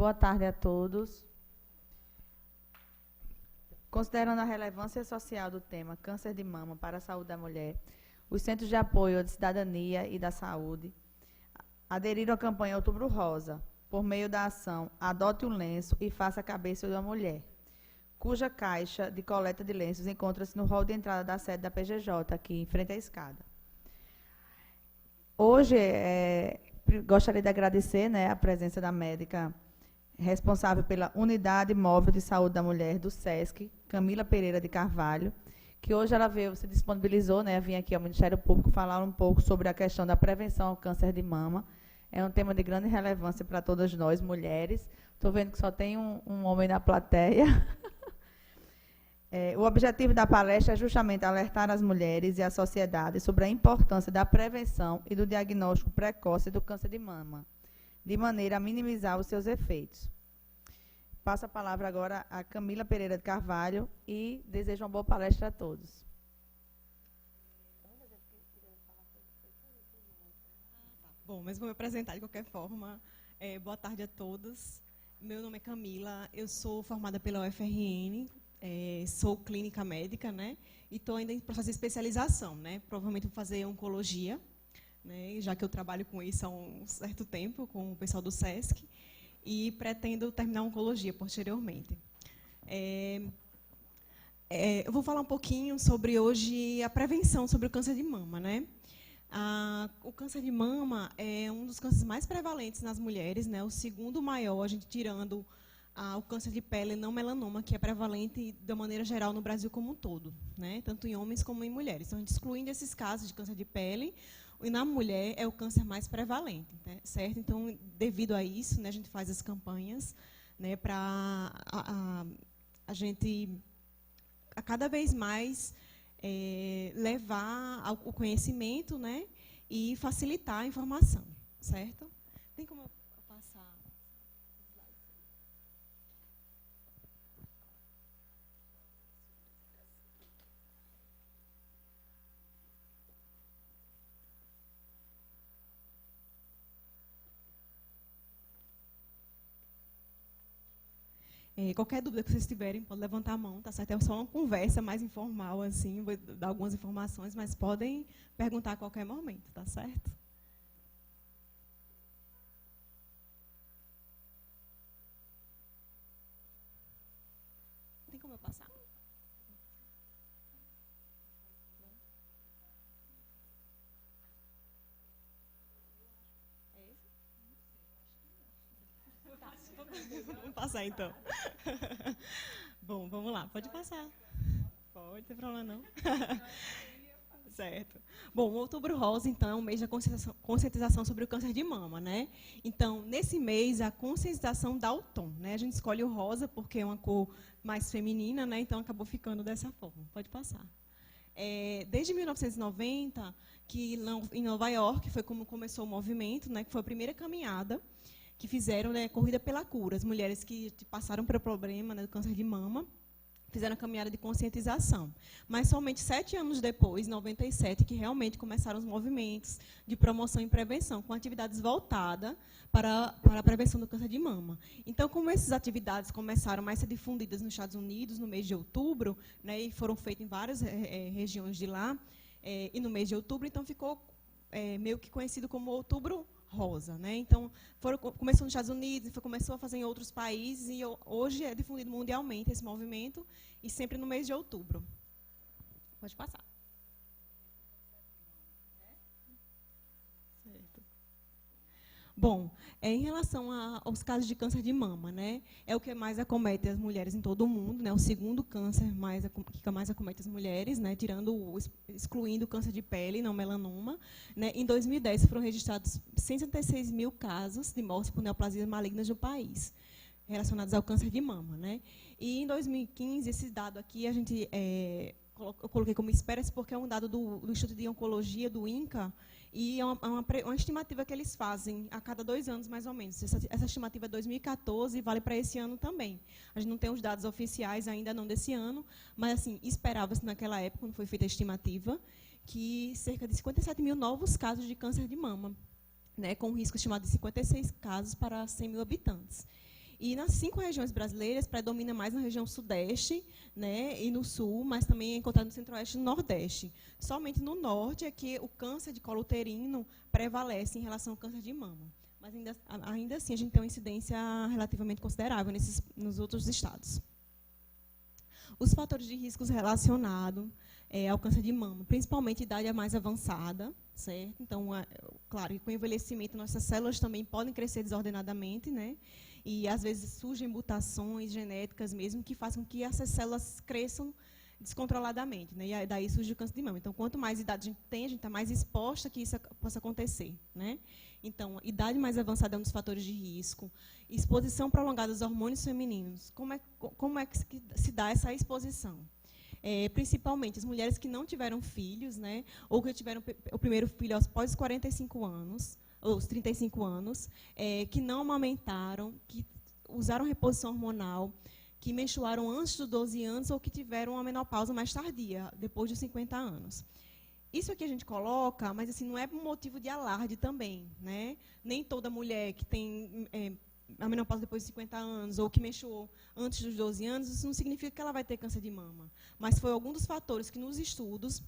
Boa tarde a todos. Considerando a relevância social do tema câncer de mama para a saúde da mulher, os Centros de Apoio à Cidadania e da Saúde aderiram à campanha Outubro Rosa, por meio da ação Adote um Lenço e Faça a Cabeça de uma Mulher, cuja caixa de coleta de lenços encontra-se no hall de entrada da sede da PGJ, aqui em frente à escada. Hoje, gostaria de agradecer, a presença da médica responsável pela Unidade Móvel de Saúde da Mulher do SESC, Camila Pereira de Carvalho, que hoje ela se disponibilizou, a vir aqui ao Ministério Público falar um pouco sobre a questão da prevenção ao câncer de mama. É um tema de grande relevância para todas nós, mulheres. Estou vendo que só tem um homem na plateia. O objetivo da palestra é justamente alertar as mulheres e a sociedade sobre a importância da prevenção e do diagnóstico precoce do câncer de mama, de maneira a minimizar os seus efeitos. Passo a palavra agora a Camila Pereira de Carvalho e desejo uma boa palestra a todos. Bom, mas vou me apresentar de qualquer forma. Boa tarde a todos. Meu nome é Camila, eu sou formada pela UFRN, sou clínica médica, e estou ainda em processo de especialização, Provavelmente vou fazer oncologia, já que eu trabalho com isso há um certo tempo, com o pessoal do SESC, e pretendo terminar oncologia posteriormente. Eu vou falar um pouquinho sobre hoje a prevenção sobre o câncer de mama, O câncer de mama é um dos cânceres mais prevalentes nas mulheres, o segundo maior, a gente tirando o câncer de pele não melanoma, que é prevalente de maneira geral no Brasil como um todo, tanto em homens como em mulheres. Então, a gente excluindo esses casos de câncer de pele, e na mulher é o câncer mais prevalente, certo? Então, devido a isso, a gente faz as campanhas para a gente, a cada vez mais, levar o conhecimento e facilitar a informação, certo? Tem como eu passar? Qualquer dúvida que vocês tiverem, pode levantar a mão, tá certo? É só uma conversa mais informal, assim, vou dar algumas informações, mas podem perguntar a qualquer momento, tá certo? Tem como eu passar? Vamos passar, então. Bom, vamos lá. Pode passar. Pode, não tem problema, não. Certo. Bom, o Outubro Rosa, então, é um mês de conscientização sobre o câncer de mama, Então, nesse mês, a conscientização dá o tom, A gente escolhe o rosa porque é uma cor mais feminina, Então, acabou ficando dessa forma. Pode passar. Desde 1990, que em Nova York foi como começou o movimento, que foi a primeira caminhada que fizeram Corrida pela Cura. As mulheres que passaram pelo problema do câncer de mama fizeram a caminhada de conscientização. Mas somente 7 anos depois, em 97, que realmente começaram os movimentos de promoção e prevenção, com atividades voltadas para a prevenção do câncer de mama. Então, como essas atividades começaram a ser difundidas nos Estados Unidos no mês de outubro, e foram feitas em várias regiões de lá, e no mês de outubro, então ficou meio que conhecido como Outubro Rosa, Então, começou nos Estados Unidos, começou a fazer em outros países e hoje é difundido mundialmente esse movimento e sempre no mês de outubro. Pode passar. Certo. Bom, em relação aos casos de câncer de mama, é o que mais acomete as mulheres em todo o mundo, o segundo câncer que mais acomete as mulheres, excluindo o câncer de pele, não melanoma. Em 2010 foram registrados 166 mil casos de morte por neoplasias malignas no país, relacionados ao câncer de mama, E em 2015 esse dado aqui a gente eu coloquei como espera-se porque é um dado do Instituto de Oncologia, do INCA, e é uma estimativa que eles fazem a cada 2 anos, mais ou menos. Essa estimativa é 2014 e vale para esse ano também. A gente não tem os dados oficiais ainda não desse ano, mas assim, esperava-se naquela época, quando foi feita a estimativa, que cerca de 57 mil novos casos de câncer de mama, com um risco estimado de 56 casos para 100 mil habitantes. E nas 5 regiões brasileiras, predomina mais na região sudeste, né, e no sul, mas também é encontrado no centro-oeste e no nordeste. Somente no norte é que o câncer de colo uterino prevalece em relação ao câncer de mama. Mas ainda assim, a gente tem uma incidência relativamente considerável nos outros estados. Os fatores de riscos relacionados ao câncer de mama, principalmente idade mais avançada, certo? Então, claro, com o envelhecimento, nossas células também podem crescer desordenadamente, né? E, às vezes, surgem mutações genéticas mesmo que fazem com que essas células cresçam descontroladamente, né? E daí surge o câncer de mama. Então, quanto mais idade a gente tem, a gente está mais exposta que isso possa acontecer, né? Então, idade mais avançada é um dos fatores de risco. Exposição prolongada aos hormônios femininos. Como é que se dá essa exposição? Principalmente as mulheres que não tiveram filhos, né? Ou que tiveram o primeiro filho após os 45 anos, ou os 35 anos, que não amamentaram, que usaram reposição hormonal, que menstruaram antes dos 12 anos ou que tiveram uma menopausa mais tardia, depois dos 50 anos. Isso aqui a gente coloca, mas assim, não é um motivo de alarde também, né? Nem toda mulher que tem a menopausa depois de 50 anos ou que menstruou antes dos 12 anos, isso não significa que ela vai ter câncer de mama. Mas foi algum dos fatores que nos estudos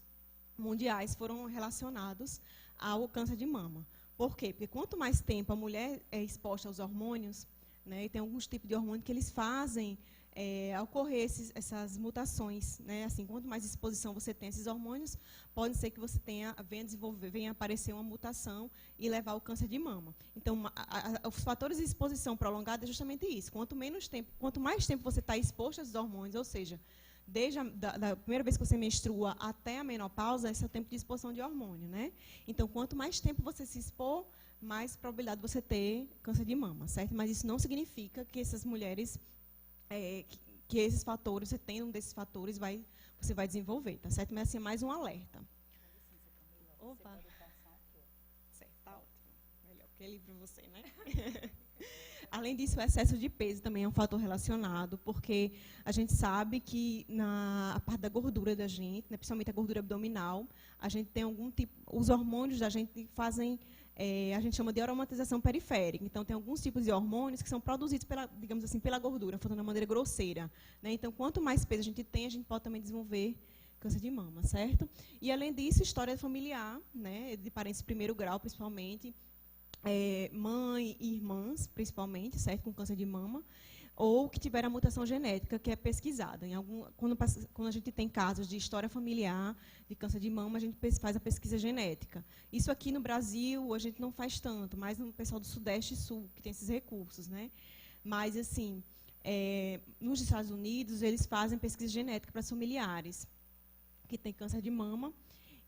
mundiais foram relacionados ao câncer de mama. Por quê? Porque quanto mais tempo a mulher é exposta aos hormônios, né, e tem alguns tipos de hormônio que eles fazem ocorrer essas mutações, né? Assim, quanto mais exposição você tem a esses hormônios, pode ser que você venha aparecer uma mutação e levar ao câncer de mama. Então, os fatores de exposição prolongada é justamente isso. Quanto mais tempo você está exposto a esses hormônios, ou seja, desde da primeira vez que você menstrua até a menopausa, esse é o tempo de exposição de hormônio, né? Então, quanto mais tempo você se expor, mais probabilidade de você ter câncer de mama, certo? Mas isso não significa que essas mulheres que esses fatores, você tendo um desses fatores, você vai desenvolver, tá certo? Mas assim, é mais um alerta. Opa. Certo, tá ótimo. Melhor, porque é livre para você, né? Além disso, o excesso de peso também é um fator relacionado, porque a gente sabe que a parte da gordura da gente, né, principalmente a gordura abdominal, a gente tem algum tipo, os hormônios da gente fazem, a gente chama de aromatização periférica. Então, tem alguns tipos de hormônios que são produzidos digamos assim, pela gordura, falando de uma maneira grosseira, né? Então, quanto mais peso a gente tem, a gente pode também desenvolver câncer de mama, certo? E, além disso, história familiar, né, de parentes de primeiro grau, principalmente, mãe e irmãs, principalmente, certo, com câncer de mama, ou que tiveram a mutação genética, que é pesquisada. Quando a gente tem casos de história familiar, de câncer de mama, a gente faz a pesquisa genética. Isso aqui no Brasil, a gente não faz tanto, mas no pessoal do Sudeste e Sul, que tem esses recursos, né? Mas, assim, nos Estados Unidos, eles fazem pesquisa genética para familiares que têm câncer de mama,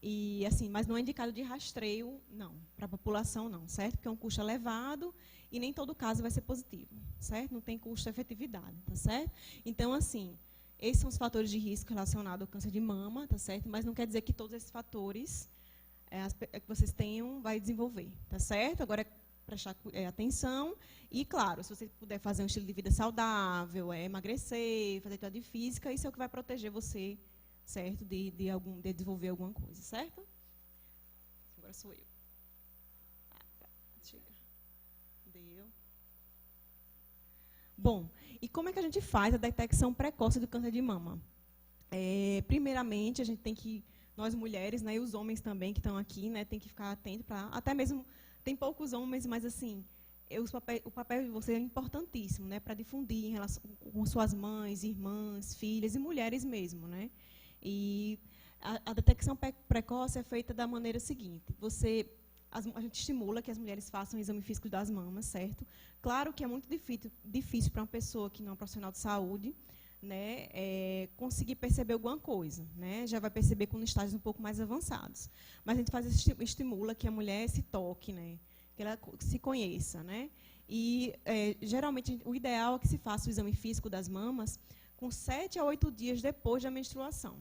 e, assim, mas não é indicado de rastreio, não, para a população, não, certo? Porque é um custo elevado e nem todo caso vai ser positivo, certo? Não tem custo-efetividade, tá certo? Então, assim, esses são os fatores de risco relacionados ao câncer de mama, tá certo? Mas não quer dizer que todos esses fatores que vocês tenham vai desenvolver, tá certo? Agora, prestar atenção e, claro, se você puder fazer um estilo de vida saudável, emagrecer, fazer atividade física, isso é o que vai proteger você, certo? De desenvolver alguma coisa, certo? Agora sou eu. Chega. Deu. Bom, e como é que a gente faz a detecção precoce do câncer de mama? Primeiramente, a gente tem que, nós mulheres, né, e os homens também que estão aqui, né, tem que ficar atento para, até mesmo, tem poucos homens, mas assim, o papel de você é importantíssimo, né, para difundir em relação com suas mães, irmãs, filhas e mulheres mesmo, né? E a detecção precoce é feita da maneira seguinte: a gente estimula que as mulheres façam o exame físico das mamas, certo? Claro que é muito difícil para uma pessoa que não é um profissional de saúde, né, conseguir perceber alguma coisa, né? Já vai perceber com estágios um pouco mais avançados. Mas a gente estimula que a mulher se toque, né, que ela se conheça, né? E geralmente o ideal é que se faça o exame físico das mamas com 7 a 8 dias depois da menstruação.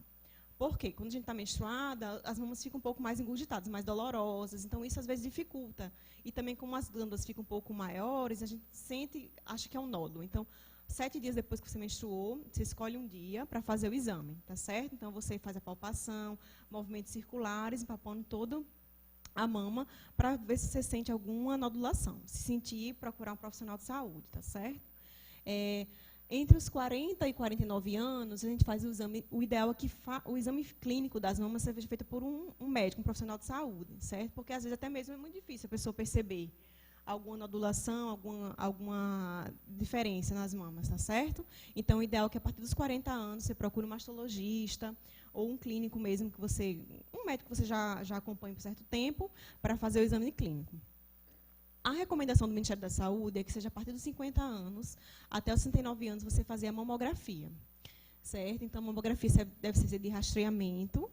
Por quê? Quando a gente está menstruada, as mamas ficam um pouco mais engurgitadas, mais dolorosas, então isso às vezes dificulta. E também como as glândulas ficam um pouco maiores, a gente acha que é um nódulo. Então, 7 dias depois que você menstruou, você escolhe um dia para fazer o exame, tá certo? Então, você faz a palpação, movimentos circulares, empapando todo a mama, para ver se você sente alguma nodulação. Se sentir, procurar um profissional de saúde, tá certo? Entre os 40 e 49 anos, a gente faz o exame. O ideal é que o exame clínico das mamas seja feito por um médico, um profissional de saúde, certo? Porque, às vezes, até mesmo é muito difícil a pessoa perceber alguma nodulação, alguma diferença nas mamas, tá certo? Então, o ideal é que, a partir dos 40 anos, você procure um mastologista ou um clínico mesmo, um médico que você já acompanha por certo tempo, para fazer o exame clínico. A recomendação do Ministério da Saúde é que seja a partir dos 50 anos, até os 69 anos, você fazer a mamografia, certo? Então, a mamografia deve ser de rastreamento.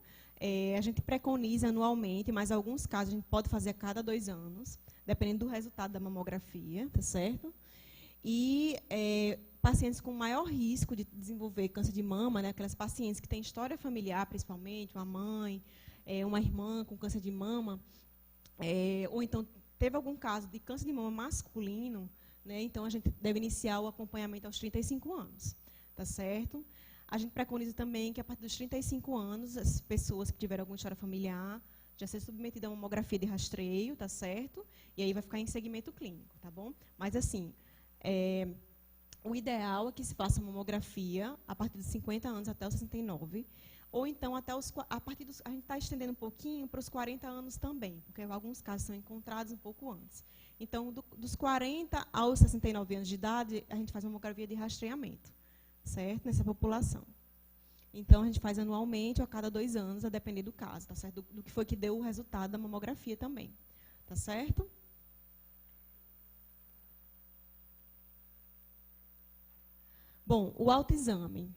A gente preconiza anualmente, mas em alguns casos a gente pode fazer a cada 2 anos, dependendo do resultado da mamografia, tá certo? E pacientes com maior risco de desenvolver câncer de mama, né, aquelas pacientes que têm história familiar, principalmente, uma mãe, uma irmã com câncer de mama, ou então teve algum caso de câncer de mama masculino, né, então a gente deve iniciar o acompanhamento aos 35 anos, tá certo? A gente preconiza também que, a partir dos 35 anos, as pessoas que tiveram alguma história familiar já ser submetida a uma mamografia de rastreio, tá certo? E aí vai ficar em segmento clínico, tá bom? Mas, assim, o ideal é que se faça mamografia a partir dos 50 anos até os 69, ou então até a partir dos, a gente está estendendo um pouquinho para os 40 anos também, porque alguns casos são encontrados um pouco antes. Então, dos 40 aos 69 anos de idade, a gente faz mamografia de rastreamento, certo? Nessa população. Então, a gente faz anualmente, ou a cada 2 anos, a depender do caso, tá certo? Do que foi que deu o resultado da mamografia também, tá certo? Bom, o autoexame,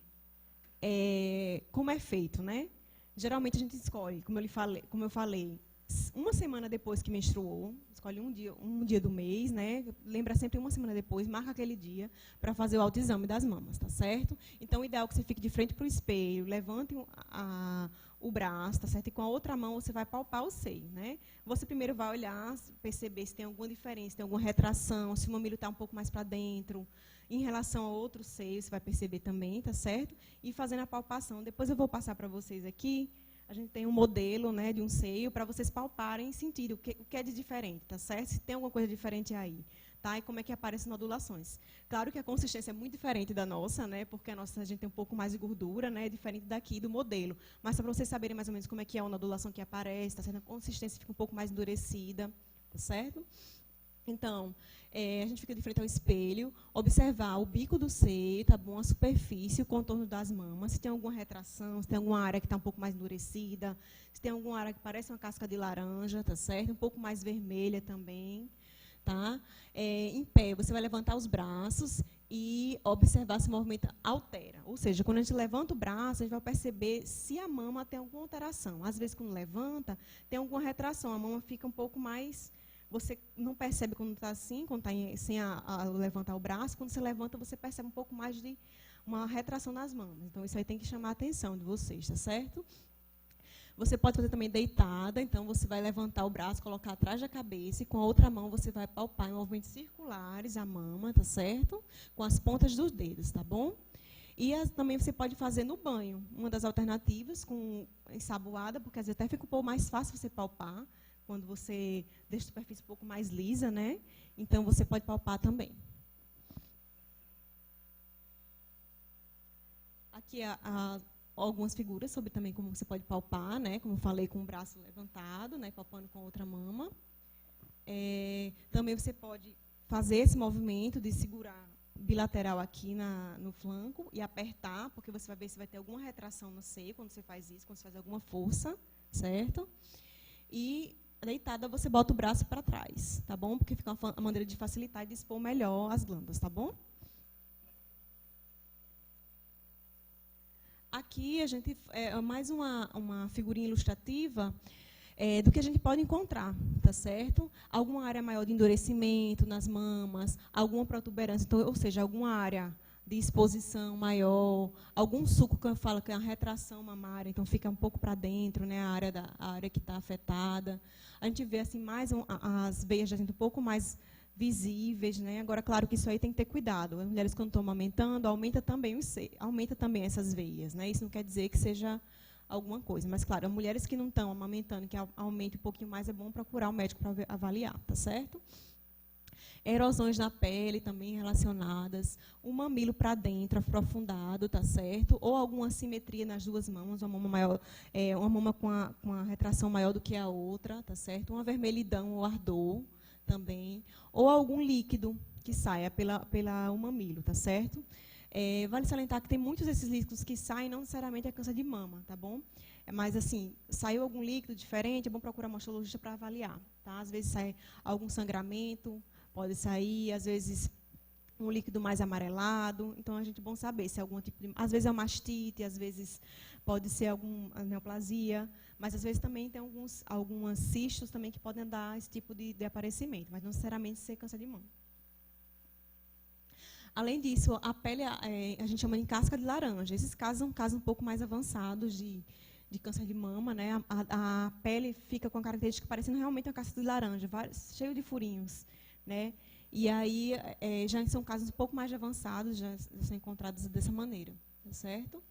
como é feito, né? Geralmente a gente escolhe, como eu falei, uma semana depois que menstruou, escolhe um dia do mês, né? Lembra sempre uma semana depois, marca aquele dia para fazer o autoexame das mamas, tá certo? Então, o ideal é que você fique de frente para o espelho, levante o braço, tá certo? E com a outra mão você vai palpar o seio, né? Você primeiro vai olhar, perceber se tem alguma diferença, se tem alguma retração, se o mamilo está um pouco mais para dentro. Em relação a outros seios, você vai perceber também, tá certo? E fazendo a palpação. Depois eu vou passar para vocês aqui. A gente tem um modelo, né, de um seio para vocês palparem e sentirem o que é de diferente, tá certo? Se tem alguma coisa diferente aí, tá? E como é que aparecem nodulações. Claro que a consistência é muito diferente da nossa, né? Porque a gente tem um pouco mais de gordura, né? Diferente daqui do modelo. Mas para vocês saberem mais ou menos como é que é a nodulação que aparece, tá certo? A consistência fica um pouco mais endurecida, tá certo? Então, a gente fica de frente ao espelho, observar o bico do seio, tá bom? A superfície, o contorno das mamas, se tem alguma retração, se tem alguma área que está um pouco mais endurecida, se tem alguma área que parece uma casca de laranja, tá certo? Um pouco mais vermelha também, tá? Em pé, você vai levantar os braços e observar se o movimento altera. Ou seja, quando a gente levanta o braço, a gente vai perceber se a mama tem alguma alteração. Às vezes, quando levanta, tem alguma retração, a mama fica um pouco mais... Você não percebe quando está assim, quando está sem levantar o braço. Quando você levanta, você percebe um pouco mais de uma retração nas mamas. Então, isso aí tem que chamar a atenção de vocês, tá certo? Você pode fazer também deitada. Então, você vai levantar o braço, colocar atrás da cabeça. E com a outra mão, você vai palpar em movimentos circulares a mama, tá certo? Com as pontas dos dedos, tá bom? E também você pode fazer no banho. Uma das alternativas, com ensaboada, porque às vezes até fica um pouco mais fácil você palpar, quando você deixa a superfície um pouco mais lisa, né? Então, você pode palpar também. Aqui algumas figuras sobre também como você pode palpar, né? Como eu falei, com o braço levantado, né? Palpando com a outra mama. Também você pode fazer esse movimento de segurar bilateral aqui no flanco e apertar, porque você vai ver se vai ter alguma retração no seio quando você faz isso, quando você faz alguma força, certo? E deitada, você bota o braço para trás, tá bom? Porque fica uma maneira de facilitar e de expor melhor as glândulas, tá bom? Aqui a gente mais uma figurinha ilustrativa do que a gente pode encontrar, tá certo? Alguma área maior de endurecimento nas mamas, alguma protuberância, então, ou seja, alguma área de exposição maior, algum suco que eu falo que é uma retração mamária, então fica um pouco para dentro, né, a área que está afetada. A gente vê assim mais as veias da gente um pouco mais visíveis, né? Agora, claro que isso aí tem que ter cuidado. As mulheres quando estão amamentando, aumenta também essas veias, né? Isso não quer dizer que seja alguma coisa, mas claro, as mulheres que não estão amamentando, que aumente um pouquinho mais, é bom procurar o médico para avaliar, tá certo? erosões na pele também relacionadas, o mamilo para dentro, aprofundado, tá certo? Ou alguma assimetria nas duas mamas, uma mama maior, uma mama com a retração maior do que a outra, tá certo? Uma vermelhidão ou ardor também, ou algum líquido que saia pela o mamilo, tá certo? Vale salientar que tem muitos desses líquidos que saem, não necessariamente é câncer de mama, tá bom? Mas, assim, saiu algum líquido diferente, é bom procurar um mastologista para avaliar, tá? Às vezes sai algum sangramento, pode sair, às vezes um líquido mais amarelado, então a gente é bom saber se é algum tipo de... Às vezes é uma mastite, às vezes pode ser alguma neoplasia, mas às vezes também tem algumas cistos também que podem dar esse tipo de aparecimento, mas não necessariamente ser câncer de mama. Além disso, a pele a gente chama de casca de laranja. Esses casos são casos um pouco mais avançados de câncer de mama, né? A pele fica com a característica parecendo realmente uma casca de laranja, cheio de furinhos, né? E aí já são casos um pouco mais avançados, já são encontrados dessa maneira, tá certo?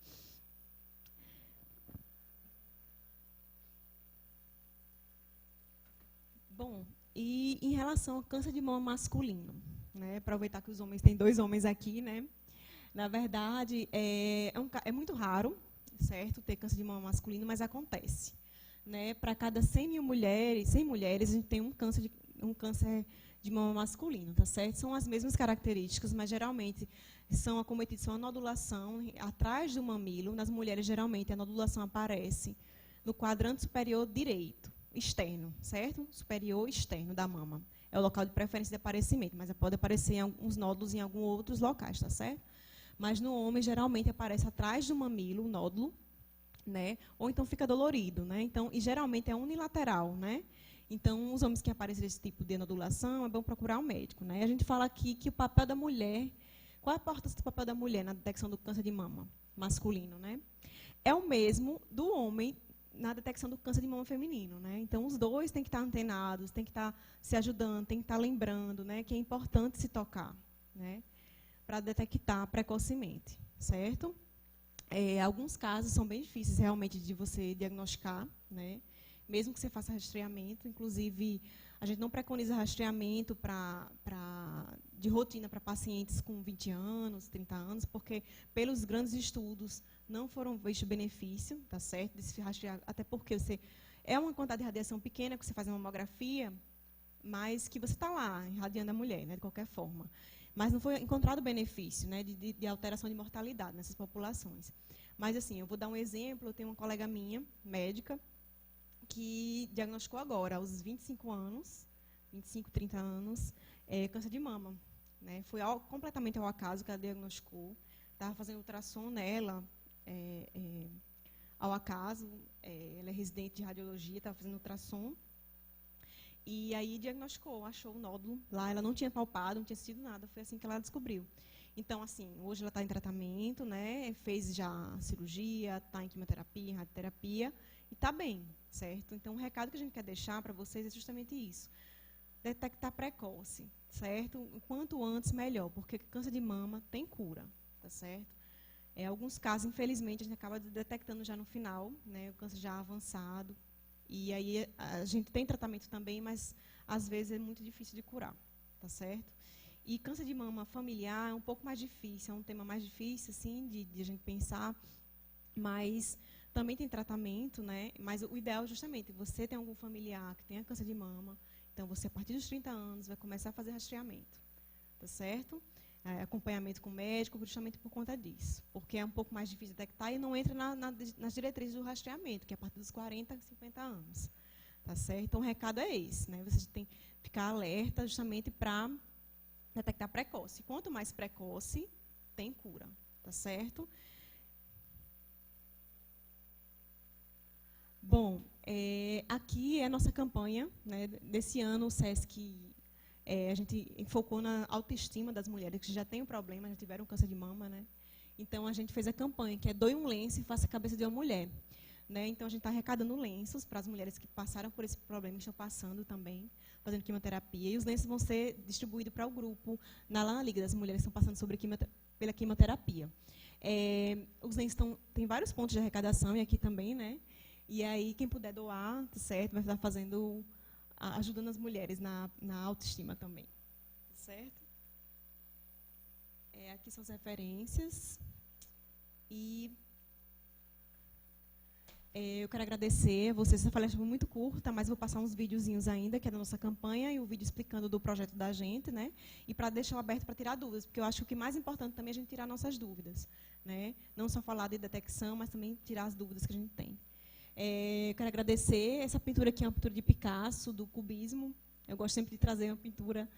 Bom, e em relação ao câncer de mama masculino, né? Aproveitar que os homens tem 2 homens aqui, né? Na verdade, é muito raro, certo, ter câncer de mama masculino, mas acontece, né? Para cada 100 mulheres, a gente tem um câncer de mama masculino, tá certo? São as mesmas características, mas geralmente são acometidos com a nodulação atrás do mamilo. Nas mulheres, geralmente, a nodulação aparece no quadrante superior direito, externo, certo? Superior externo da mama. É o local de preferência de aparecimento, mas pode aparecer uns nódulos em alguns outros locais, tá certo? Mas no homem, geralmente, aparece atrás do mamilo, o nódulo, né? Ou então fica dolorido, né? Então, e geralmente é unilateral, né? Então, os homens que aparecem esse tipo de nodulação, é bom procurar um médico, né? A gente fala aqui que o papel da mulher, qual é a importância do papel da mulher na detecção do câncer de mama masculino, né? É o mesmo do homem na detecção do câncer de mama feminino, né? Então, os dois têm que estar antenados, têm que estar se ajudando, têm que estar lembrando, né, que é importante se tocar, né, para detectar precocemente, certo? Alguns casos são bem difíceis realmente de você diagnosticar, né? Mesmo que você faça rastreamento, inclusive a gente não preconiza rastreamento de rotina para pacientes com 20 anos, 30 anos, porque pelos grandes estudos não foram vistos benefício, tá certo? Desse rastrear, até porque é uma quantidade de radiação pequena que você faz uma mamografia, mas que você está lá, irradiando a mulher, né, de qualquer forma. Mas não foi encontrado benefício, né, de alteração de mortalidade nessas populações. Mas, assim, eu vou dar um exemplo. Eu tenho uma colega minha, médica, que diagnosticou agora, aos 25 anos, 25, 30 anos, câncer de mama. Né? Foi completamente ao acaso que ela diagnosticou. Estava fazendo ultrassom nela, ao acaso. Ela é residente de radiologia, estava fazendo ultrassom. E aí diagnosticou, achou o nódulo lá. Ela não tinha palpado, não tinha sentido nada. Foi assim que ela descobriu. Então, assim, hoje ela está em tratamento, né? Fez já cirurgia, está em quimioterapia, em radioterapia, e está bem, certo? Então, o recado que a gente quer deixar para vocês é justamente isso. Detectar precoce, certo? O quanto antes, melhor, porque câncer de mama tem cura, tá certo? Alguns casos, infelizmente, a gente acaba detectando já no final, né? O câncer já avançado. E aí a gente tem tratamento também, mas às vezes é muito difícil de curar, tá certo? E câncer de mama familiar é um pouco mais difícil, é um tema mais difícil, assim, de a gente pensar, mas também tem tratamento, né? Mas o ideal, justamente, você tem algum familiar que tenha câncer de mama, então você, a partir dos 30 anos, vai começar a fazer rastreamento, tá certo? Acompanhamento com o médico, justamente por conta disso, porque é um pouco mais difícil de detectar e não entra nas diretrizes do rastreamento, que é a partir dos 40, 50 anos, tá certo? Então, o recado é esse, né? Você tem que ficar alerta justamente para detectar precoce. Quanto mais precoce, tem cura, tá certo? Bom, aqui é a nossa campanha, né? Desse ano o SESC, a gente focou na autoestima das mulheres que já têm um problema, já tiveram câncer de mama, né? Então, a gente fez a campanha, que é doe um lenço e faça a cabeça de uma mulher. Né? Então, a gente está arrecadando lenços para as mulheres que passaram por esse problema, estão passando também, fazendo quimioterapia. E os lenços vão ser distribuídos para o grupo lá na Liga das Mulheres que estão passando pela quimioterapia. Os lenços tem vários pontos de arrecadação, e aqui também, né? E aí, quem puder doar, tá certo, vai estar ajudando as mulheres na autoestima também. Tá certo? Aqui são as referências. E eu quero agradecer a vocês. Essa palestra foi muito curta, mas vou passar uns videozinhos ainda, que é da nossa campanha, e o vídeo explicando do projeto da gente, né? E para deixar aberto para tirar dúvidas, porque eu acho que o que mais importante também é a gente tirar nossas dúvidas, né? Não só falar de detecção, mas também tirar as dúvidas que a gente tem. Eu quero agradecer. Essa pintura aqui é uma pintura de Picasso, do cubismo. Eu gosto sempre de trazer uma pintura,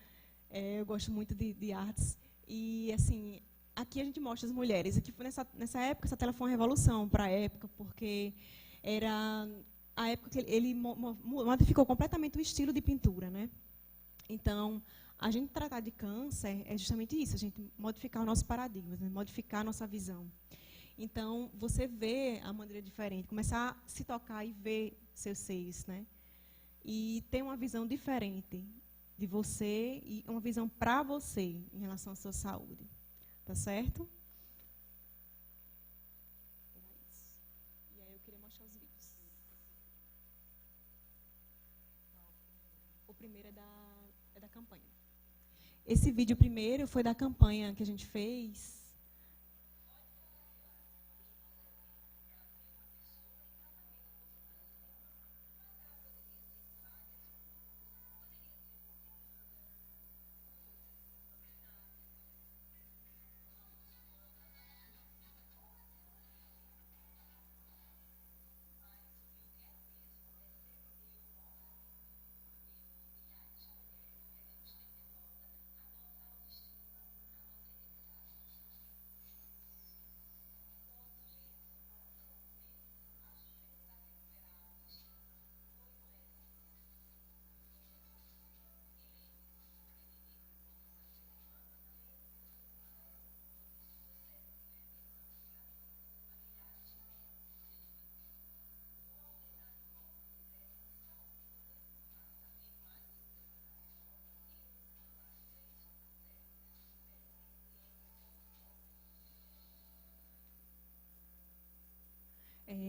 eu gosto muito de artes. E, assim, aqui a gente mostra as mulheres. Aqui, nessa época, essa tela foi uma revolução para a época, porque era a época que ele modificou completamente o estilo de pintura, né? Então, a gente tratar de câncer é justamente isso, a gente modificar o nosso paradigma, né? Modificar a nossa visão. Então, você vê a maneira diferente, começar a se tocar e ver seus seios, né? E ter uma visão diferente de você e uma visão para você em relação à sua saúde. Tá certo? E aí eu queria mostrar os vídeos. O primeiro é da campanha. Esse vídeo primeiro foi da campanha que a gente fez.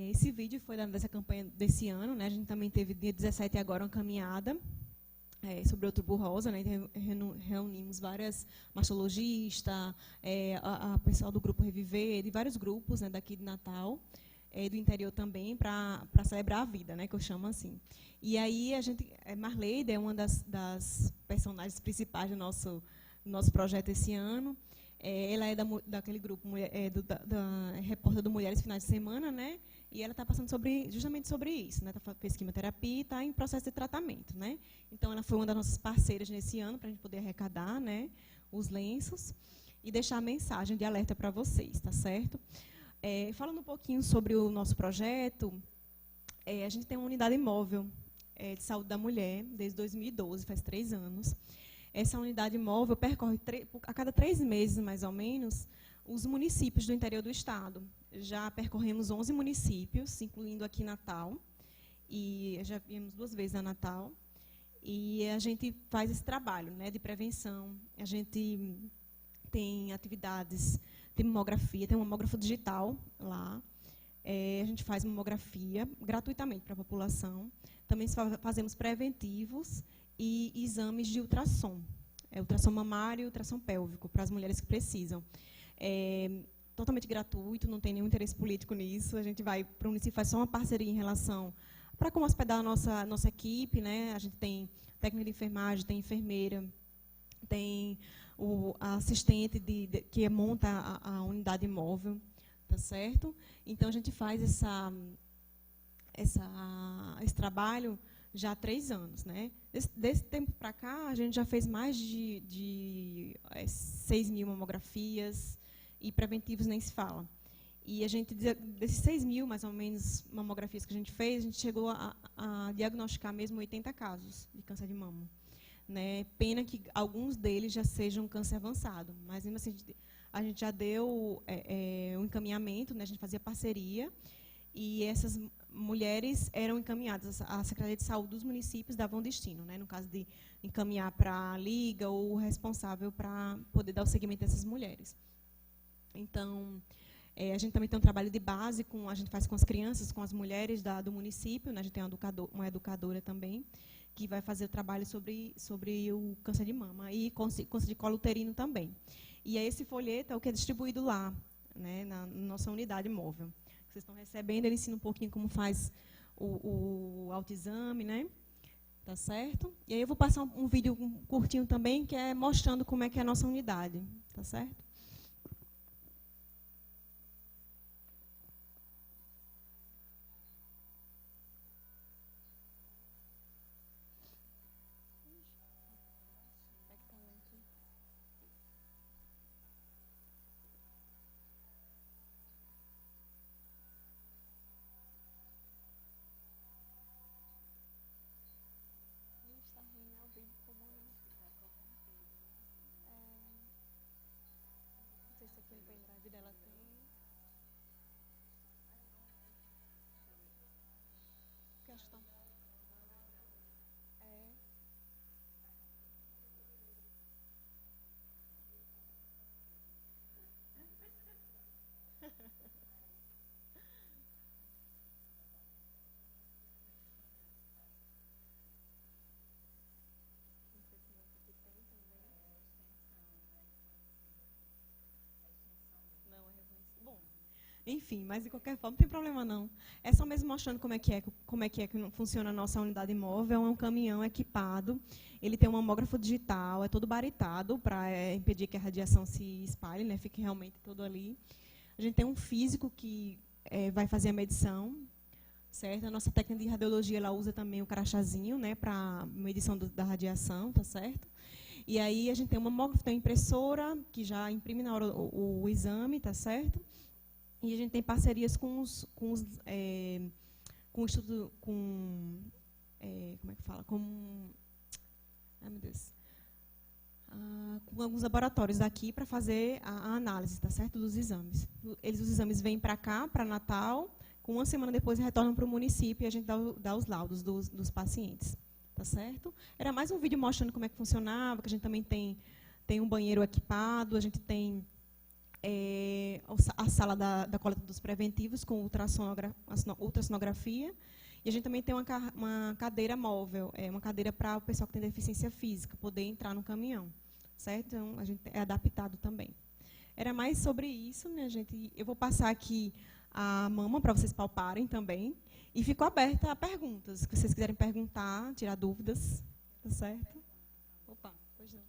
Esse vídeo foi dessa campanha desse ano, né? A gente também teve, dia 17 agora, uma caminhada sobre o Outubro Rosa, né? Reunimos várias mastologistas, a pessoal do Grupo Reviver, de vários grupos, né, daqui de Natal, do interior também, para celebrar a vida, né, que eu chamo assim. E aí, Marleide é uma das personagens principais do nosso projeto esse ano. Ela é daquele grupo, da repórter do Mulheres Finais de Semana, né? E ela está passando justamente sobre isso, né? Fez quimioterapia e está em processo de tratamento, né? Então, ela foi uma das nossas parceiras nesse ano para a gente poder arrecadar, né, os lenços e deixar a mensagem de alerta para vocês, tá certo? Falando um pouquinho sobre o nosso projeto, a gente tem uma unidade móvel de saúde da mulher desde 2012, faz 3 anos. Essa unidade móvel percorre a cada 3 meses, mais ou menos, os municípios do interior do estado. Já percorremos 11 municípios, incluindo aqui Natal, e já viemos 2 vezes a Natal. E a gente faz esse trabalho, né, de prevenção. A gente tem atividades de mamografia, tem um mamógrafo digital lá. A gente faz mamografia gratuitamente para a população. Também fazemos preventivos e exames de ultrassom. Ultrassom mamário e ultrassom pélvico, para as mulheres que precisam. Totalmente gratuito, não tem nenhum interesse político nisso. A gente vai para o município, faz só uma parceria em relação para como hospedar a nossa equipe, né? A gente tem técnica de enfermagem, tem enfermeira, tem a assistente que monta a unidade móvel, tá certo? Então, a gente faz esse trabalho já há 3 anos, né? Desse tempo para cá, a gente já fez mais de 6.000 mamografias, e preventivos nem se fala. E a gente, desses 6.000, mais ou menos, mamografias que a gente fez, a gente chegou a diagnosticar mesmo 80 casos de câncer de mama. Né? Pena que alguns deles já sejam câncer avançado, mas mesmo assim, a gente já deu um encaminhamento, né? A gente fazia parceria, e essas mulheres eram encaminhadas à Secretaria de Saúde dos municípios, davam destino, né? No caso de encaminhar para a Liga ou o responsável para poder dar o seguimento dessas mulheres. Então, a gente também tem um trabalho de base, a gente faz com as crianças, com as mulheres do município, né? A gente tem uma educadora também, que vai fazer o trabalho sobre o câncer de mama e câncer de colo uterino também. E esse folheto é o que é distribuído lá, né, na nossa unidade móvel. Vocês estão recebendo, ele ensina um pouquinho como faz o autoexame, né? Tá certo? E aí eu vou passar um vídeo curtinho também, que é mostrando como é que é a nossa unidade, tá certo? Aqui no pendrive dela tem. Questão. É. Não, é reconhecido. Bom, enfim, mas de qualquer forma não tem problema não. É só mesmo mostrando como é que funciona a nossa unidade móvel. É um caminhão equipado. Ele tem um mamógrafo digital, é todo baritado para impedir que a radiação se espalhe, né? Fique realmente todo ali. A gente tem um físico que vai fazer a medição, certo? A nossa técnica de radiologia ela usa também o crachazinho, né, para medição da radiação, tá certo? E aí a gente tem um mamógrafo, tem uma impressora que já imprime na hora o exame, tá certo? E a gente tem parcerias com o estudo, como é que fala? Ai, meu Deus. Com alguns laboratórios daqui para fazer a análise, tá certo, dos exames. Os exames vêm para cá, para Natal, com uma semana depois retornam para o município e a gente dá os laudos dos pacientes, tá certo? Era mais um vídeo mostrando como é que funcionava, que a gente também tem um banheiro equipado, a gente tem a sala da coleta dos preventivos com ultrassonografia, e a gente também tem uma cadeira móvel, uma cadeira para o pessoal que tem deficiência física poder entrar no caminhão, certo? Então, a gente é adaptado também. Era mais sobre isso, minha gente. Eu vou passar aqui a mama para vocês palparem também, e fico aberta a perguntas, se vocês quiserem perguntar, tirar dúvidas, tá certo? Opa, pois não.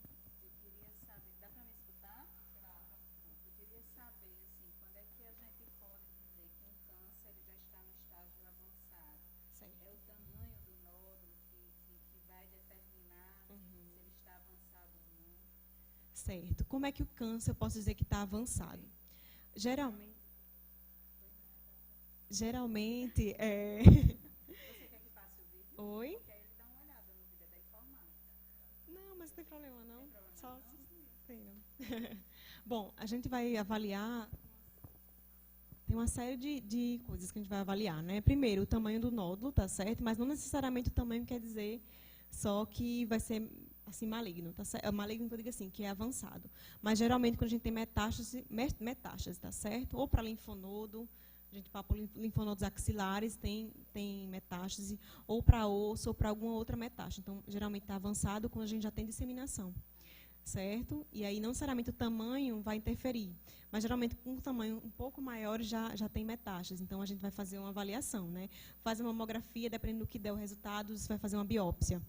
Certo. Como é que o câncer eu posso dizer que está avançado? Geralmente é... Você quer que passe o vídeo? Oi? Porque aí ele dá uma olhada no vídeo da informática. Não, mas não tem problema não. Tem problema Só não? tem não. Bom, a gente vai avaliar. Tem uma série de coisas que a gente vai avaliar, né? Primeiro, o tamanho do nódulo, tá certo? Mas não necessariamente o tamanho quer dizer só que vai ser assim maligno, tá certo? Maligno que eu digo assim, que é avançado. Mas geralmente quando a gente tem metástase, tá certo? Ou para linfonodo, a gente palpa linfonodos axilares, tem metástase, ou para osso, ou para alguma outra metástase. Então, geralmente está avançado quando a gente já tem disseminação, certo? E aí, não necessariamente o tamanho vai interferir, mas geralmente com um tamanho um pouco maior já tem metástase. Então, a gente vai fazer uma avaliação, né? Faz uma mamografia, dependendo do que der o resultado, você vai fazer uma biópsia.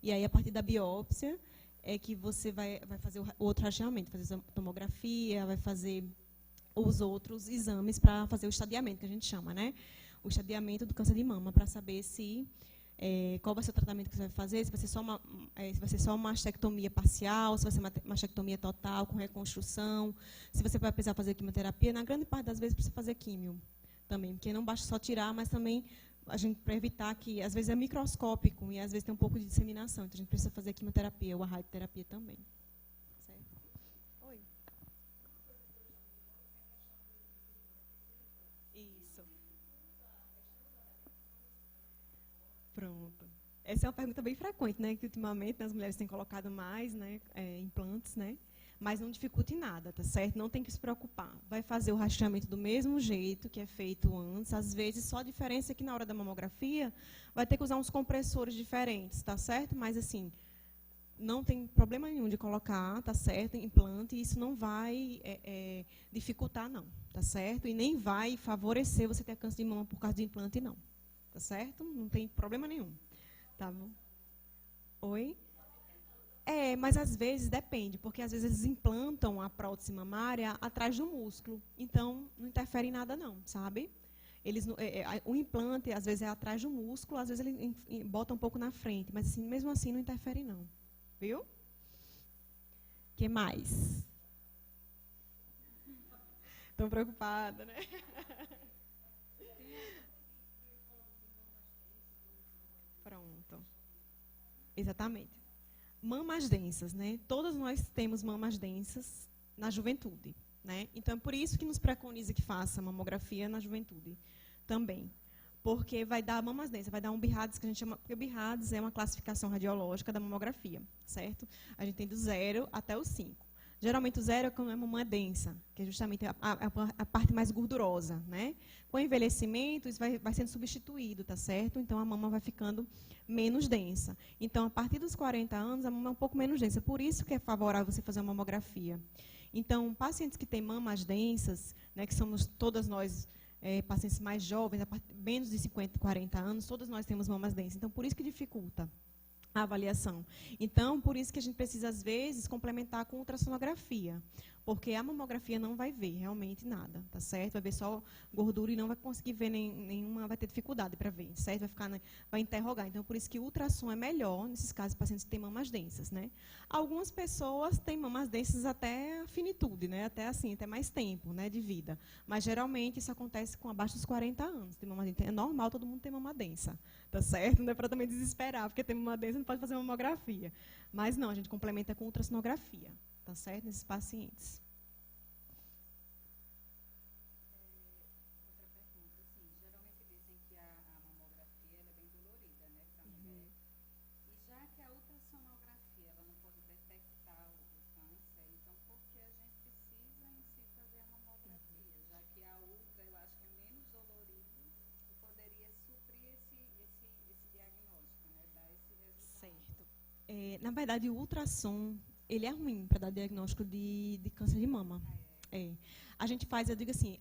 E aí, a partir da biópsia, é que você vai fazer o outro rastreamento, fazer a tomografia, vai fazer os outros exames para fazer o estadiamento, que a gente chama, né? O estadiamento do câncer de mama, para saber se qual vai ser o tratamento que você vai fazer, se vai ser só uma mastectomia parcial, se vai ser uma mastectomia total, com reconstrução, se você vai precisar fazer quimioterapia. Na grande parte das vezes precisa fazer químio também, porque não basta só tirar, mas também a gente para evitar que, às vezes é microscópico e às vezes tem um pouco de disseminação, então a gente precisa fazer quimioterapia ou a radioterapia também. Certo? Oi. Isso. Pronto. Essa é uma pergunta bem frequente, né? Que ultimamente as mulheres têm colocado mais, né, implantes, né? mas não dificulta em nada, tá certo? Não tem que se preocupar. Vai fazer o rastreamento do mesmo jeito que é feito antes. Às vezes, só a diferença é que na hora da mamografia vai ter que usar uns compressores diferentes, tá certo? Mas, assim, não tem problema nenhum de colocar, tá certo? Implante, e isso não vai dificultar, não, tá certo? E nem vai favorecer você ter câncer de mama por causa de implante, não. Tá certo? Não tem problema nenhum. Tá bom? Oi? Mas às vezes depende, porque às vezes eles implantam a prótese mamária atrás do músculo. Então, não interfere em nada não, sabe? O implante, às vezes, é atrás do músculo, às vezes ele bota um pouco na frente, mas assim, mesmo assim não interfere não. Viu? O que mais? Estou preocupada, né? Pronto. Exatamente. Mamas densas, né? Todas nós temos mamas densas na juventude, né? Então, é por isso que nos preconiza que faça mamografia na juventude também. Porque vai dar mamas densas, vai dar um BIRADS, que a gente chama, porque o BIRADS é uma classificação radiológica da mamografia, certo? A gente tem do 0 até o 5. Geralmente o 0 é quando é mama densa, que é justamente a parte mais gordurosa, né? Com o envelhecimento, isso vai sendo substituído, tá certo? Então, a mama vai ficando menos densa. Então, a partir dos 40 anos, a mama é um pouco menos densa. Por isso que é favorável você fazer uma mamografia. Então, pacientes que têm mamas densas, né, que somos todas nós, pacientes mais jovens, menos de 50, 40 anos, todas nós temos mamas densas. Então, por isso que dificulta a avaliação. Então, por isso que a gente precisa, às vezes, complementar com ultrassonografia, porque a mamografia não vai ver realmente nada, tá certo? Vai ver só gordura e não vai conseguir ver nenhuma, vai ter dificuldade para ver, certo? Vai interrogar. Então, por isso que o ultrassom é melhor nesses casos de pacientes que têm mamas densas, né? Algumas pessoas têm mamas densas até a finitude, né? Até mais tempo, né, de vida. Mas, geralmente, isso acontece com abaixo dos 40 anos. Tem mama densa. É normal, todo mundo tem mama densa, tá certo? Não é para também desesperar, porque tem mama densa, não pode fazer mamografia. Mas não, a gente complementa com ultrassonografia, tá certo? Nesses pacientes. Outra pergunta, assim, geralmente dizem que a mamografia ela é bem dolorida, né, para a mulher. E já que a ultrassonografia ela não pode detectar o câncer, então por que a gente precisa em si fazer a mamografia? Já que a ultra eu acho que é menos dolorido e poderia suprir esse diagnóstico, né, dar esse resultado. Certo. Na verdade, o ultrassom, ele é ruim para dar diagnóstico de câncer de mama. A gente faz, eu digo assim,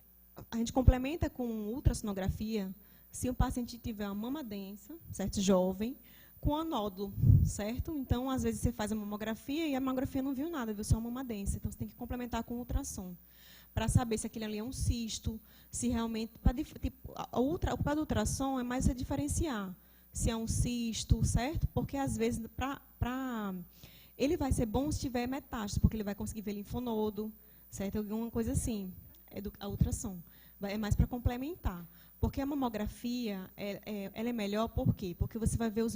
a gente complementa com ultrassonografia se o paciente tiver uma mama densa, certo? Jovem, com anódulo, certo? Então, às vezes, você faz a mamografia e a mamografia não viu nada, viu só uma mama densa. Então, você tem que complementar com ultrassom, para saber se aquele ali é um cisto, se realmente... o papel do ultrassom é mais você diferenciar se é um cisto, certo? Porque, às vezes, ele vai ser bom se tiver metástase, porque ele vai conseguir ver linfonodo, certo? Alguma coisa assim, a ultrassom. É mais para complementar. Porque a mamografia, ela é melhor por quê? Porque você vai ver os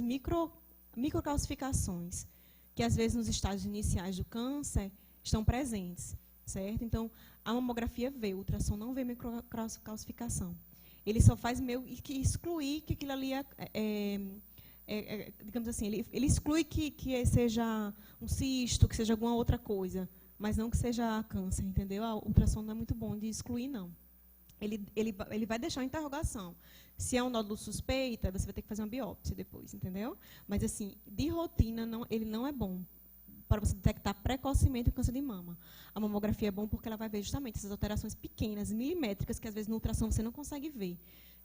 microcalcificações, que, às vezes, nos estágios iniciais do câncer, estão presentes, certo? Então, a mamografia vê, o ultrassom não vê microcalcificação. Ele só faz meio que excluir que aquilo ali digamos assim, ele exclui que seja um cisto, que seja alguma outra coisa, mas não que seja câncer, entendeu? O ultrassom não é muito bom de excluir, não. Ele vai deixar uma interrogação. Se é um nódulo suspeita, você vai ter que fazer uma biópsia depois, entendeu? Mas, assim, de rotina, ele não é bom para você detectar precocemente o câncer de mama. A mamografia é bom porque ela vai ver justamente essas alterações pequenas, milimétricas, que às vezes no ultrassom você não consegue ver,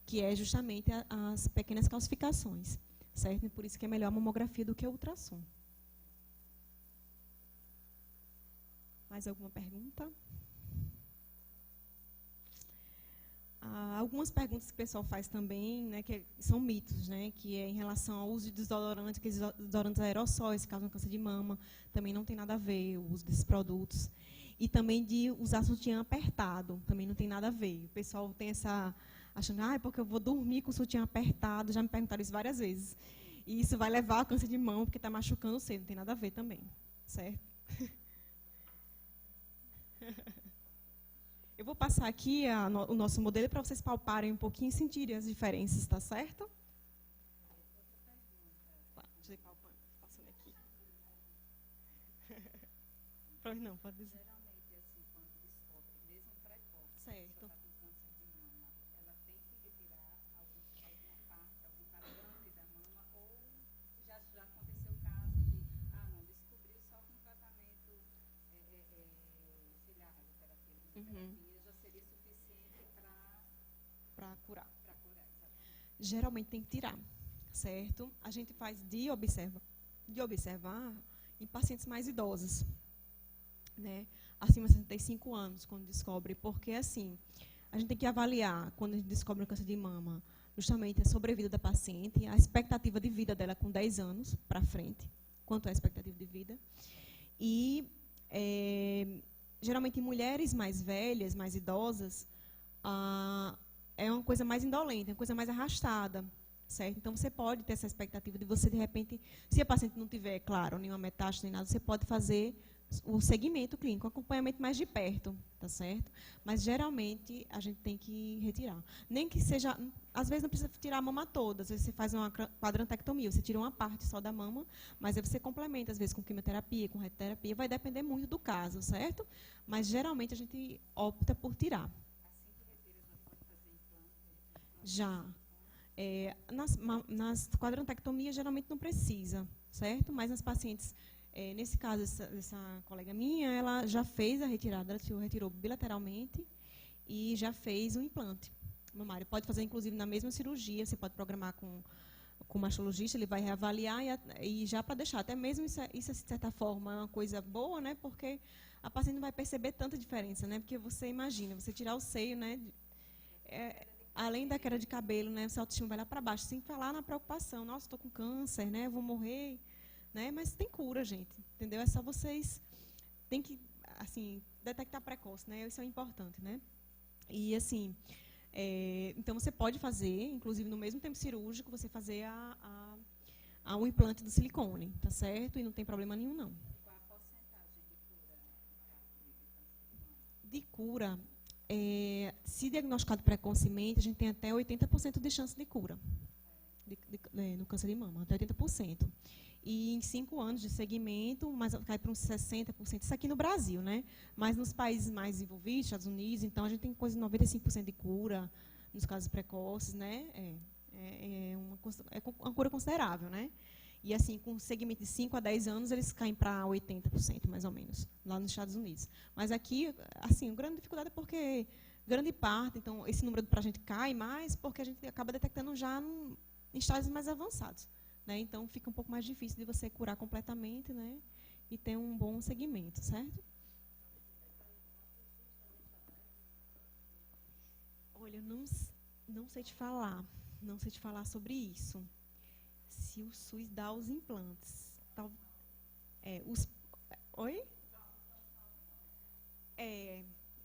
que é justamente as pequenas calcificações, certo? E por isso que é melhor a mamografia do que o ultrassom. Mais alguma pergunta? Algumas perguntas que o pessoal faz também, né, que são mitos, né, que é em relação ao uso de desodorantes, que desodorantes aerossóis causam câncer de mama, também não tem nada a ver o uso desses produtos. E também de usar sutiã apertado, também não tem nada a ver. O pessoal tem achando, porque eu vou dormir com o sutiã apertado, já me perguntaram isso várias vezes. E isso vai levar ao câncer de mama, porque está machucando cedo, não tem nada a ver também, certo? Eu vou passar aqui o nosso modelo para vocês palparem um pouquinho e sentirem as diferenças, tá certo? Tá, deixa eu ir palpando, passando aqui. Não, pode dizer. Geralmente, assim, quando descobre, mesmo precoce, Certo. a pessoa está com câncer de mama, ela tem que retirar alguma parte, algum quadrante da mama, ou já aconteceu o caso de, não, descobriu só com tratamento, sei lá, radioterapia, quimioterapia, já seria suficiente Para curar. curar, exatamente. Geralmente tem que tirar, certo? A gente faz de observar em pacientes mais idosos, né? Acima de 65 anos, quando descobre, porque assim, a gente tem que avaliar, quando a gente descobre um câncer de mama, justamente a sobrevida da paciente, a expectativa de vida dela com 10 anos para frente, quanto é a expectativa de vida. E, geralmente, em mulheres mais velhas, mais idosas, é uma coisa mais indolente, é uma coisa mais arrastada, certo? Então, você pode ter essa expectativa de você, de repente, se a paciente não tiver, claro, nenhuma metástase, nem nada, você pode fazer o segmento clínico, o acompanhamento mais de perto, tá certo? Mas, geralmente, a gente tem que retirar. Nem que seja, às vezes não precisa tirar a mama toda, às vezes você faz uma quadrantectomia, você tira uma parte só da mama, mas aí você complementa, às vezes, com quimioterapia, com radioterapia, vai depender muito do caso, certo? Mas, geralmente, a gente opta por tirar. Assim que retira, já pode fazer implante? Já. Nas quadrantectomias, geralmente não precisa, certo? Mas nas pacientes, nesse caso, essa colega minha, ela já fez a retirada, ela retirou bilateralmente e já fez um implante mamário. Pode fazer, inclusive, na mesma cirurgia, você pode programar com o mastologista, ele vai reavaliar e já para deixar. Até mesmo isso, de certa forma, é uma coisa boa, né? Porque a paciente não vai perceber tanta diferença, né? Porque você imagina, você tirar o seio, né? Além da queda de cabelo, né, essa autoestima vai lá para baixo, sem falar na preocupação. Nossa, estou com câncer, né, vou morrer, né? Mas tem cura, gente, entendeu? É só vocês tem que, assim, detectar precoce, né? Isso é importante, né? E assim, então você pode fazer, inclusive no mesmo tempo cirúrgico, você fazer um implante do silicone, tá certo? E não tem problema nenhum, não. Qual a porcentagem de cura no caso de câncer de mama? De cura, se diagnosticado precocemente, a gente tem até 80% de chance de cura no câncer de mama, até 80%. E em 5 anos de segmento, mas cai para uns 60%. Isso aqui no Brasil, né? Mas nos países mais desenvolvidos, Estados Unidos, então a gente tem coisa de 95% de cura nos casos precoces, né? É uma cura considerável, né? E assim, com segmento de 5 a 10 anos, eles caem para 80%, mais ou menos, lá nos Estados Unidos. Mas aqui, assim, a grande dificuldade é porque grande parte, então, esse número para a gente cai mais porque a gente acaba detectando já em estágios mais avançados, né? Então, fica um pouco mais difícil de você curar completamente, né? E ter um bom segmento, certo? Olha, eu não sei te falar. Não sei te falar sobre isso. Se o SUS dá os implantes. Oi?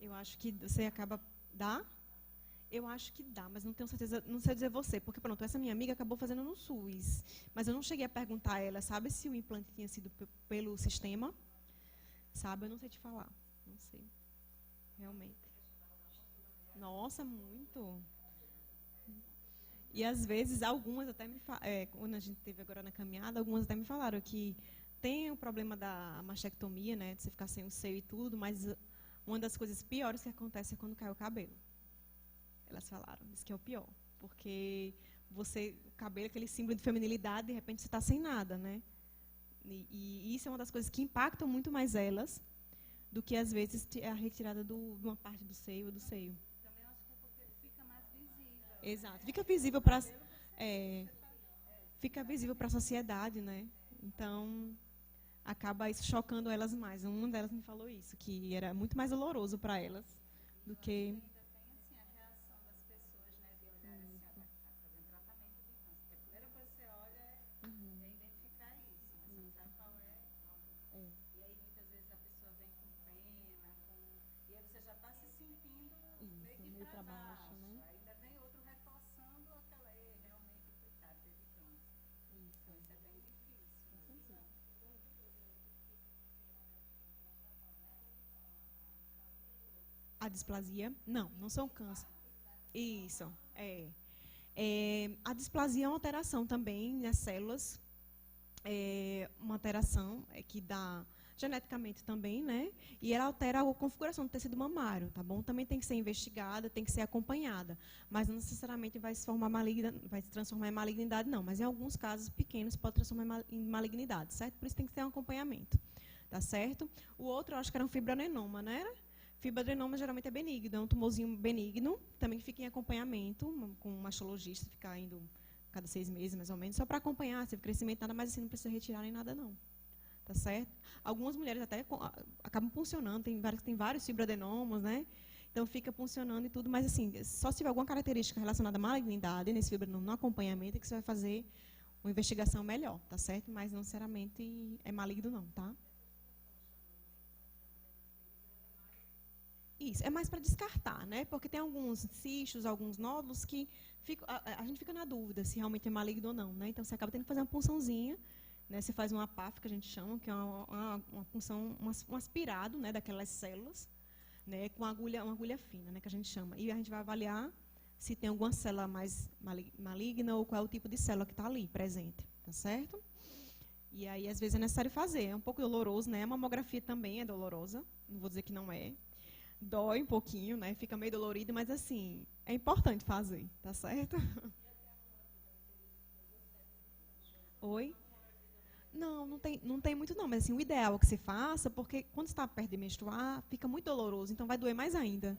Eu acho que você acaba... Dá? Eu acho que dá, mas não tenho certeza, não sei dizer você, porque pronto, essa minha amiga acabou fazendo no SUS, mas eu não cheguei a perguntar a ela, sabe se o implante tinha sido pelo sistema? Sabe, eu não sei te falar, não sei, realmente. Nossa, muito. E às vezes, algumas até me falaram, quando a gente teve agora na caminhada, algumas até me falaram que tem o problema da mastectomia, né, de você ficar sem o seio e tudo, mas uma das coisas piores que acontece é quando cai o cabelo. Elas falaram, diz que é o pior, porque o cabelo, aquele símbolo de feminilidade, de repente você está sem nada, né? E isso é uma das coisas que impactam muito mais elas do que, às vezes, a retirada de uma parte do seio ou do seio. Também acho que é porque fica mais visível. Exato, fica visível para fica visível para a sociedade, né? Então, acaba isso chocando elas mais. Uma delas me falou isso, que era muito mais doloroso para elas do que... meio para baixo, né? Ainda vem outro reforçando aquela realmente coitado, teve câncer. Então isso é bem difícil. A displasia? Não são câncer. Isso, a displasia é uma alteração também nas células, uma alteração que dá geneticamente também, né? E ela altera a configuração do tecido mamário, tá bom? Também tem que ser investigada, tem que ser acompanhada, mas não necessariamente vai se formar vai se transformar em malignidade, não. Mas em alguns casos pequenos pode transformar em malignidade, certo? Por isso tem que ter um acompanhamento, tá certo? O outro, eu acho que era um fibroadenoma, né? Fibroadenoma geralmente é benigno, é um tumorzinho benigno, também fica em acompanhamento com um mastologista, ficar indo cada 6 meses, mais ou menos, só para acompanhar, se o crescimento nada mais assim, não precisa retirar nem nada, não. Tá certo? Algumas mulheres até acabam funcionando, tem vários fibroadenomas, né? Então fica funcionando e tudo, mas assim, só se tiver alguma característica relacionada à malignidade nesse fibroadenoma no acompanhamento é que você vai fazer uma investigação melhor, tá certo? Mas não necessariamente é maligno não, tá? Isso, é mais para descartar, né? Porque tem alguns cistos, alguns nódulos que a gente fica na dúvida se realmente é maligno ou não, né? Então você acaba tendo que fazer uma punçãozinha, né? Você faz uma PAF, que a gente chama, que é uma punção, um aspirado, né, daquelas células, né, com uma agulha fina, né, que a gente chama. E a gente vai avaliar se tem alguma célula mais maligna ou qual é o tipo de célula que está ali presente, tá certo? E aí, às vezes, é necessário fazer. É um pouco doloroso, né? A mamografia também é dolorosa, não vou dizer que não é. Dói um pouquinho, né? Fica meio dolorido, mas, assim, é importante fazer, tá certo? Oi? Não, não tem muito não, mas assim, o ideal é que você faça, porque quando você está perto de menstruar, fica muito doloroso, então vai doer mais ainda,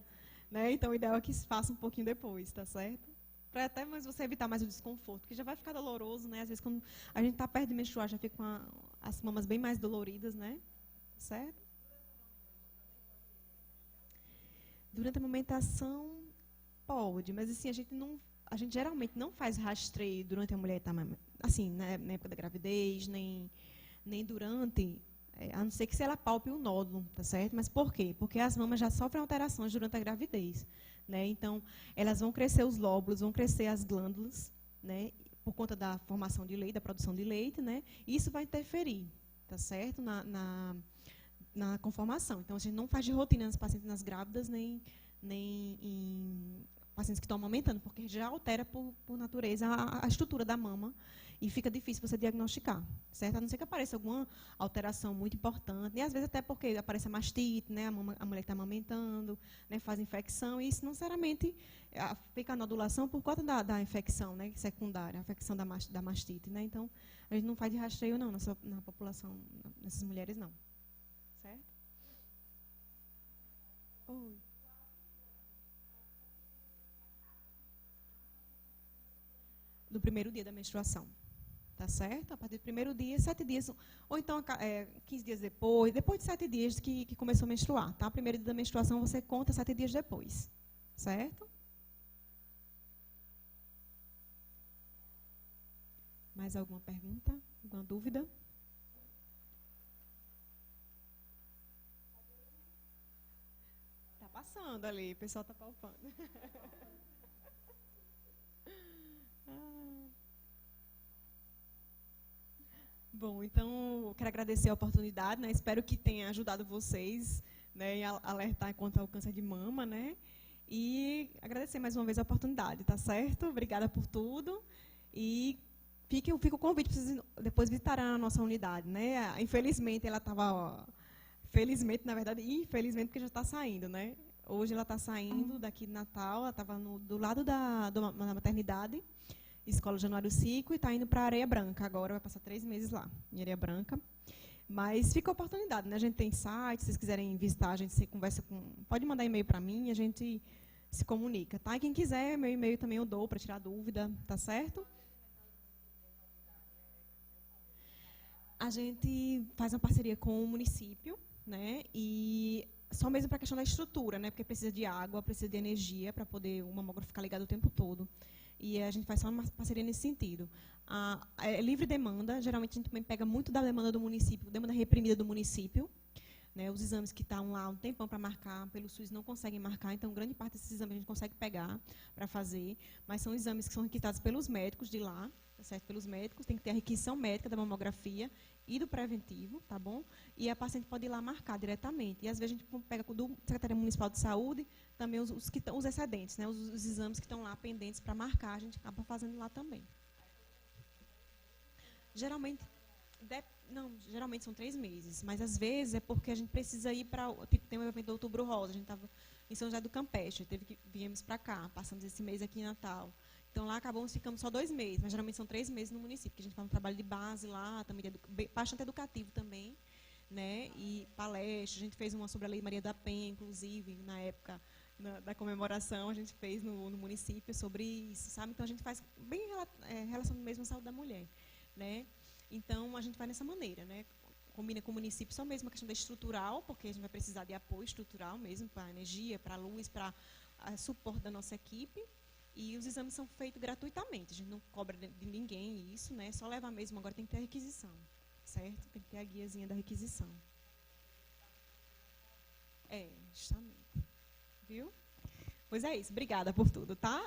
né? Então o ideal é que se faça um pouquinho depois, tá certo? Para até mais você evitar mais o desconforto, porque já vai ficar doloroso, né? Às vezes quando a gente está perto de menstruar, já fica com as mamas bem mais doloridas, né? Certo? Durante a amamentação, pode, mas assim, a gente geralmente não faz rastreio durante a mulher estar assim, né, na época da gravidez, nem durante, a não ser que se ela palpe o nódulo, tá certo? Mas por quê? Porque as mamas já sofrem alterações durante a gravidez, né? Então, elas vão crescer os lóbulos, vão crescer as glândulas, né? Por conta da formação de leite, da produção de leite, né? E isso vai interferir, tá certo? Na conformação. Então, a gente não faz de rotina nas pacientes grávidas, nem em pacientes que estão amamentando, porque já altera por natureza a estrutura da mama e fica difícil você diagnosticar, certo? A não ser que apareça alguma alteração muito importante, e às vezes até porque aparece a mastite, né? A mulher está amamentando, né? Faz infecção, e isso não necessariamente fica a nodulação por conta da infecção, né? Secundária, a infecção da mastite, né? Então, a gente não faz de rastreio não na população, nessas mulheres não, certo? Oi. Do primeiro dia da menstruação, tá certo? A partir do primeiro dia, 7 dias, ou então 15 dias depois de 7 dias que começou a menstruar, tá? O primeiro dia da menstruação você conta 7 dias depois, certo? Mais alguma pergunta? Alguma dúvida? Tá passando ali, o pessoal tá palpando. Bom, então, eu quero agradecer a oportunidade, né? Espero que tenha ajudado vocês, né, a alertar quanto ao câncer de mama, né? E agradecer mais uma vez a oportunidade, tá certo? Obrigada por tudo. E fica o convite para vocês depois visitarem a nossa unidade, né? Infelizmente, ela estava... Felizmente, na verdade, infelizmente, porque já está saindo, né? Hoje ela está saindo daqui de Natal, ela estava do lado da maternidade, Escola Januário Cico, e está indo para Areia Branca. Agora vai passar 3 meses lá, em Areia Branca. Mas fica a oportunidade, né? A gente tem site, se vocês quiserem visitar, a gente se conversa com... Pode mandar e-mail para mim, a gente se comunica, tá? E quem quiser, meu e-mail também eu dou para tirar dúvida, tá certo? A gente faz uma parceria com o município, né? E só mesmo para a questão da estrutura, né? Porque precisa de água, precisa de energia para poder o mamógrafo ficar ligado o tempo todo. E a gente faz só uma parceria nesse sentido. É livre demanda, geralmente a gente também pega muito da demanda do município, demanda reprimida do município, né? Os exames que estão lá um tempão para marcar, pelo SUS não conseguem marcar, então grande parte desses exames a gente consegue pegar para fazer, mas são exames que são requisitados pelos médicos de lá, tá certo? Pelos médicos, tem que ter a requisição médica da mamografia e do preventivo, tá bom? E a paciente pode ir lá marcar diretamente. E às vezes a gente pega do Secretaria Municipal de Saúde também os excedentes, né? Os exames que estão lá pendentes para marcar, a gente acaba fazendo lá também. Geralmente, Não, geralmente são 3 meses, mas às vezes é porque a gente precisa ir para, tipo, tem um evento do Outubro Rosa, a gente estava em São José do Campeche, viemos para cá, passamos esse mês aqui em Natal. Então lá acabamos ficando só 2 meses, mas geralmente são 3 meses no município, que a gente faz um trabalho de base lá, também bastante educativo também, né? E palestra, a gente fez uma sobre a Lei Maria da Penha, inclusive, na época da comemoração, a gente fez no município sobre isso, sabe? Então a gente faz bem relacionado mesmo à saúde da mulher, né? Então a gente vai nessa maneira, né? Combina com o município só mesmo a questão da estrutural, porque a gente vai precisar de apoio estrutural mesmo para energia, para luz, para suporte da nossa equipe. E os exames são feitos gratuitamente, a gente não cobra de ninguém isso, né? Só leva mesmo, agora tem que ter a requisição, certo? Tem que ter a guiazinha da requisição. Justamente. Viu? Pois é isso, obrigada por tudo, tá?